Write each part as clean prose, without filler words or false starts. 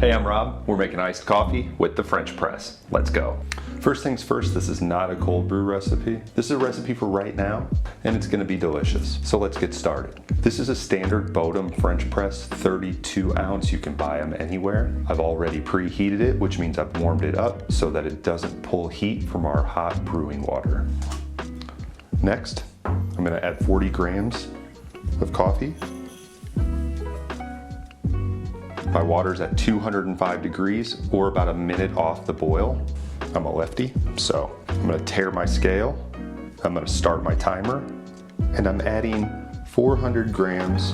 Hey, I'm Rob. We're making iced coffee with the French press. Let's go. First things first, this is not a cold brew recipe. This is a recipe for right now, and it's gonna be delicious. So let's get started. This is a standard Bodum French press, 32 ounce. You can buy them anywhere. I've already preheated it, which means I've warmed it up so that it doesn't pull heat from our hot brewing water. Next, I'm gonna add 40 grams of coffee. My water's at 205 degrees or about a minute off the boil. I'm a lefty, so I'm gonna tear my scale. I'm gonna start my timer, and I'm adding 400 grams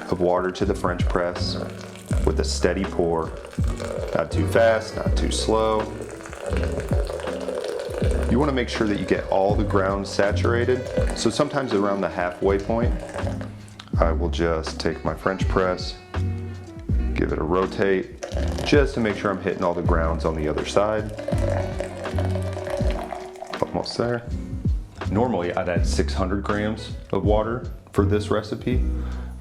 of water to the French press with a steady pour. Not too fast, not too slow. You wanna make sure that you get all the ground saturated. So sometimes around the halfway point, I will just take my French press, give it a rotate, just to make sure I'm hitting all the grounds on the other side. Almost there. Normally I'd add 600 grams of water for this recipe,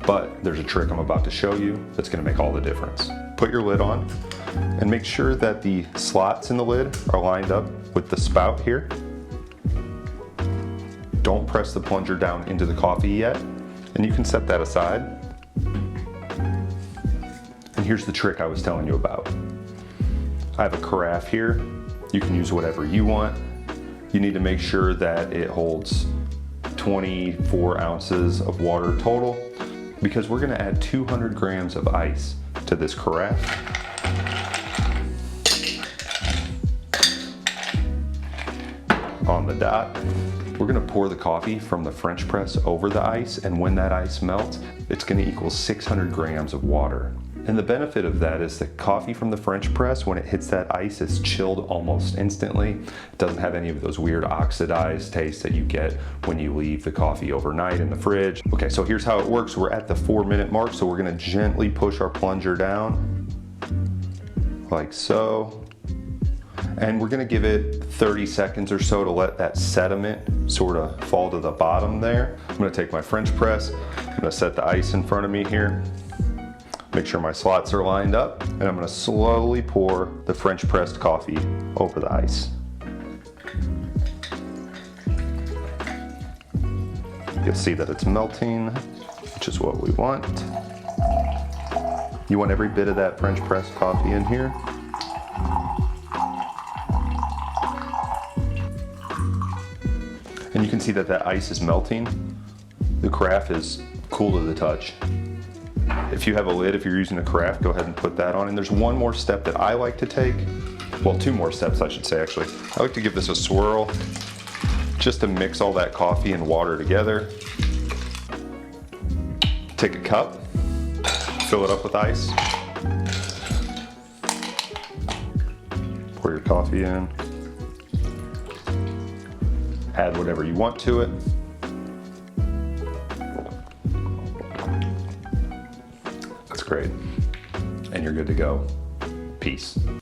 but there's a trick I'm about to show you that's gonna make all the difference. Put your lid on and make sure that the slots in the lid are lined up with the spout here. Don't press the plunger down into the coffee yet, and you can set that aside. And here's the trick I was telling you about. I have a carafe here. You can use whatever you want. You need to make sure that it holds 24 ounces of water total, because we're gonna add 200 grams of ice to this carafe. On the dot. We're gonna pour the coffee from the French press over the ice, and when that ice melts, it's gonna equal 600 grams of water. And the benefit of that is that coffee from the French press, when it hits that ice, is chilled almost instantly. It doesn't have any of those weird oxidized tastes that you get when you leave the coffee overnight in the fridge. Okay, so here's how it works. We're at the 4-minute mark, so we're gonna gently push our plunger down, like so. And we're gonna give it 30 seconds or so to let that sediment sort of fall to the bottom there. I'm gonna take my French press, I'm gonna set the ice in front of me here. Make sure my slots are lined up, and I'm gonna slowly pour the French pressed coffee over the ice. You'll see that it's melting, which is what we want. You want every bit of that French pressed coffee in here. And you can see that that ice is melting. The carafe is cool to the touch. If you have a lid, if you're using a carafe, go ahead and put that on. And there's one more step that I like to take. Well, two more steps, I should say, actually. I like to give this a swirl just to mix all that coffee and water together. Take a cup, fill it up with ice. Pour your coffee in. Add whatever you want to it. That's great. And you're good to go. Peace.